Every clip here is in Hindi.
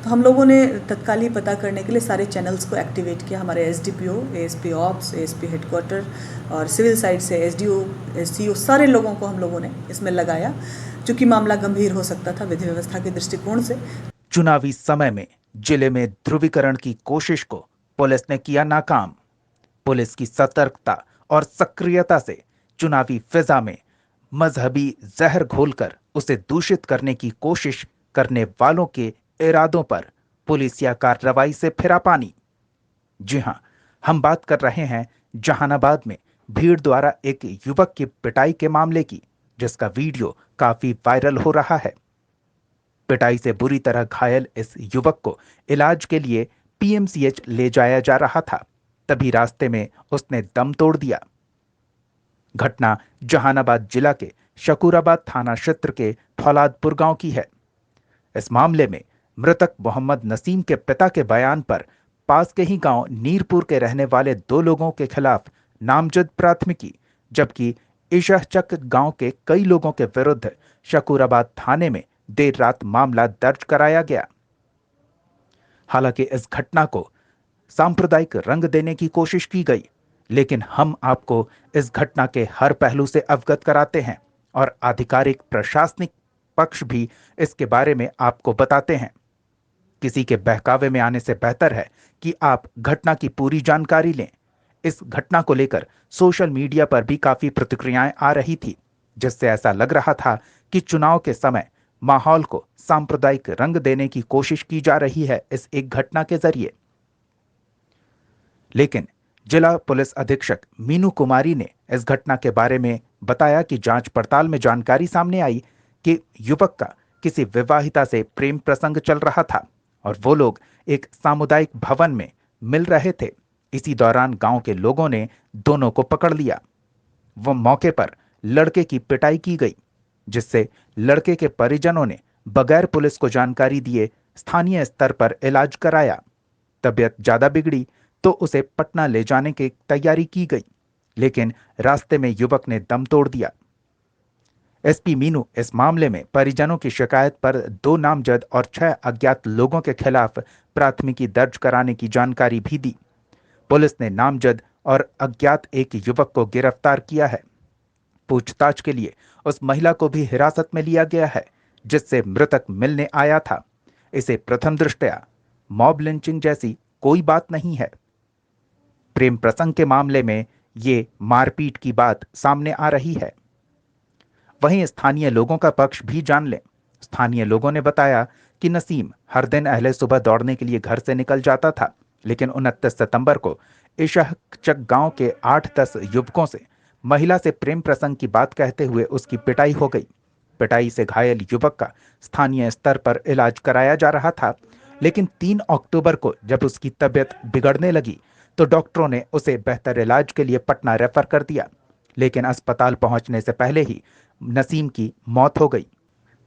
तो हम लोगों ने तत्काल ही पता करने के लिए सारे चैनल्स को एक्टिवेट किया। हमारे SDPO, ASP ops, ASP headquarter और सिविल साइड से एसडीओ, एससीओ सारे लोगों को हम लोगों ने इसमें लगाया, चूँकि मामला गंभीर हो सकता था विधि व्यवस्था के दृष्टिकोण से। चुनावी समय में जिले में ध्रुवीकरण की कोशिश को पुलिस ने किया नाकाम। पुलिस की सतर्कता और सक्रियता से चुनावी फिजा में मजहबी जहर घोलकर उसे दूषित करने की कोशिश करने वालों के इरादों पर पुलिसिया कार्रवाई से फिरा पानी। जी हां, हम बात कर रहे हैं जहानाबाद में भीड़ द्वारा एक युवक की पिटाई के मामले की, जिसका वीडियो काफी वायरल हो रहा है। पिटाई से बुरी तरह घायल इस युवक को इलाज के लिए पीएमसीएच ले जाया जा रहा था, तभी रास्ते में उसने दम तोड़ दिया। घटना जहानाबाद जिला के शकूराबाद थाना क्षेत्र के फौलादपुर गांव की है। इस मामले में मृतक मोहम्मद नसीम के पिता के बयान पर पास के ही गांव नीरपुर के रहने वाले 2 लोगों के खिलाफ नामजद प्राथमिकी, जबकि ईशहचक गांव के कई लोगों के विरुद्ध शकूराबाद थाने में देर रात मामला दर्ज कराया गया। हालांकि इस घटना को सांप्रदायिक रंग देने की कोशिश की गई, लेकिन हम आपको इस घटना के हर पहलू से अवगत कराते हैं और आधिकारिक प्रशासनिक पक्ष भी इसके बारे में आपको बताते हैं। किसी के बहकावे में आने से बेहतर है कि आप घटना की पूरी जानकारी लें। इस घटना को लेकर सोशल मीडिया पर भी काफी प्रतिक्रियाएं आ रही थी, जिससे ऐसा लग रहा था कि चुनाव के समय माहौल को सांप्रदायिक रंग देने की कोशिश की जा रही है इस एक घटना के जरिए। लेकिन जिला पुलिस अधीक्षक मीनू कुमारी ने इस घटना के बारे में बताया कि जांच पड़ताल में जानकारी सामने आई कि युवक का किसी विवाहिता से प्रेम प्रसंग चल रहा था और वो लोग एक सामुदायिक भवन में मिल रहे थे। इसी दौरान गांव के लोगों ने दोनों को पकड़ लिया। वो मौके पर लड़के की पिटाई की गई, जिससे लड़के के परिजनों ने बगैर पुलिस को जानकारी दिए स्थानीय स्तर पर इलाज कराया। तबीयत ज्यादा बिगड़ी तो उसे पटना ले जाने की तैयारी की गई, लेकिन रास्ते में युवक ने दम तोड़ दिया। एसपी मीनू इस मामले में परिजनों की शिकायत पर 2 नामजद और 6 अज्ञात लोगों के खिलाफ प्राथमिकी दर्ज कराने की जानकारी भी दी। पुलिस ने नामजद और अज्ञात एक युवक को गिरफ्तार किया है। पूछताछ के लिए उस महिला को भी हिरासत में लिया गया है, जिससे मृतक मिलने आया था। इसे प्रथम दृष्टया मॉब लिंचिंग जैसी कोई बात नहीं है। प्रेम प्रसंग के मामले में ये मारपीट की बात सामने आ रही है। वहीं स्थानीय लोगों का पक्ष भी जान लें। स्थानीय लोगों ने बताया कि नसीम हर दिन अहले सुबह दौड़ने के लिए घर से निकल जाता था, लेकिन 29 सितंबर को ईशहचक गांव के 8-10 युवकों से महिला से प्रेम प्रसंग की बात कहते हुए उसकी पिटाई हो गई। पिटाई से घायल युवक का स्थानीय स्तर पर इलाज कराया जा रहा था, लेकिन 3 अक्टूबर को जब उसकी तबीयत बिगड़ने लगी तो डॉक्टरों ने उसे बेहतर इलाज के लिए पटना रेफर कर दिया, लेकिन अस्पताल पहुंचने से पहले ही नसीम की मौत हो गई।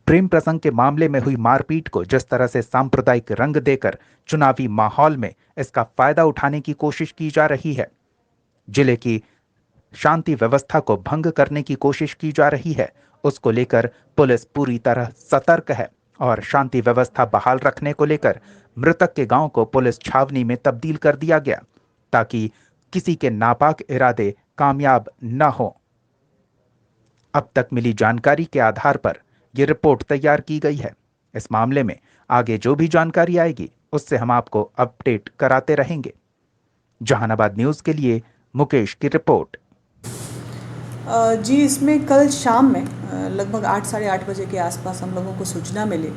प्रेम प्रसंग के मामले में हुई मारपीट को जिस तरह से सांप्रदायिक रंग देकर चुनावी माहौल में इसका फायदा उठाने की कोशिश की जा रही है, जिले की शांति व्यवस्था को भंग करने की कोशिश की जा रही है, उसको लेकर पुलिस पूरी तरह सतर्क है और शांति व्यवस्था बहाल रखने को लेकर मृतक के गांव को पुलिस छावनी में तब्दील कर दिया गया, ताकि किसी के नापाक इरादे कामयाब न हो। अब तक मिली जानकारी के आधार पर यह रिपोर्ट तैयार की गई है। इस मामले में आगे जो भी जानकारी आएगी उससे हम आपको अपडेट कराते रहेंगे। जहानाबाद न्यूज के लिए मुकेश की रिपोर्ट। जी, इसमें कल शाम में लगभग 8 साढ़े 8 बजे के आसपास हम लोगों को सूचना मिली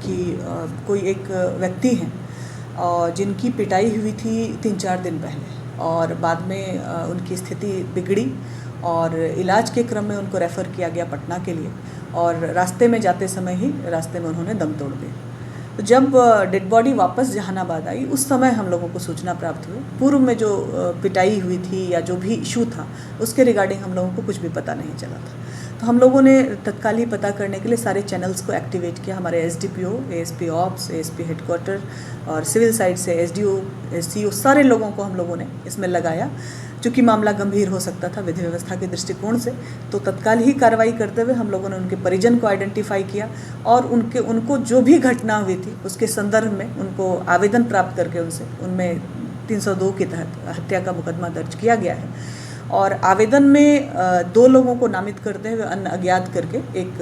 कि कोई एक व्यक्ति हैं जिनकी पिटाई हुई थी 3-4 दिन पहले, और बाद में उनकी स्थिति बिगड़ी और इलाज के क्रम में उनको रेफ़र किया गया पटना के लिए, और रास्ते में जाते समय ही रास्ते में उन्होंने दम तोड़ दिया। तो जब डेड बॉडी वापस जहानाबाद आई उस समय हम लोगों को सूचना प्राप्त हुई। पूर्व में जो पिटाई हुई थी या जो भी इशू था उसके रिगार्डिंग हम लोगों को कुछ भी पता नहीं चला था। तो हम लोगों ने तत्काल ही पता करने के लिए सारे चैनल्स को एक्टिवेट किया। हमारे SDPO, ASP ops, ASP headquarter और सिविल साइड से एसडीओ, एससीओ सारे लोगों को हम लोगों ने इसमें लगाया, चूँकि मामला गंभीर हो सकता था विधि व्यवस्था के दृष्टिकोण से, तो तत्काल ही कार्रवाई करते हुए हम लोगों ने उनके परिजन को आइडेंटिफाई किया और उनको जो भी घटना हुई थी उसके संदर्भ में उनको आवेदन प्राप्त करके उनमें 302 के तहत हत्या का मुकदमा दर्ज किया गया है और आवेदन में 2 लोगों को नामित करते हुए अन्य अज्ञात करके एक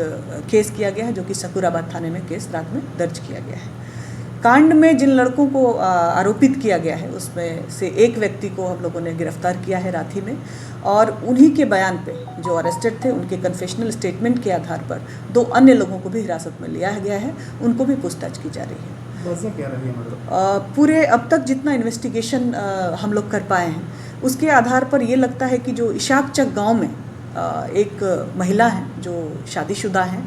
केस किया गया है, जो कि सकुराबाद थाने में केस रात में दर्ज किया गया है। कांड में जिन लड़कों को आरोपित किया गया है उसमें से एक व्यक्ति को हम लोगों ने गिरफ्तार किया है रांची में और उन्हीं के बयान पे जो अरेस्टेड थे उनके कन्फेशनल स्टेटमेंट के आधार पर 2 अन्य लोगों को भी हिरासत में लिया गया है, उनको भी पूछताछ की जा रही है। वजह क्या रही है मतलब? पूरे अब तक जितना इन्वेस्टिगेशन हम लोग कर पाए हैं उसके आधार पर ये लगता है कि जो इशाकचक गांव में एक महिला है जो शादीशुदा हैं,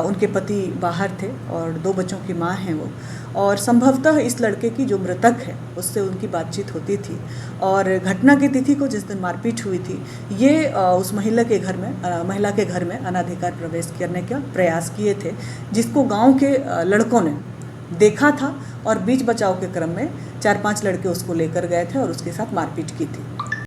उनके पति बाहर थे और 2 बच्चों की माँ हैं वो, और संभवतः इस लड़के की जो मृतक है उससे उनकी बातचीत होती थी और घटना की तिथि को जिस दिन मारपीट हुई थी ये उस महिला के घर में अनाधिकार प्रवेश करने का प्रयास किए थे, जिसको गांव के लड़कों ने देखा था और बीच बचाव के क्रम में 4-5 लड़के उसको लेकर गए थे और उसके साथ मारपीट की थी।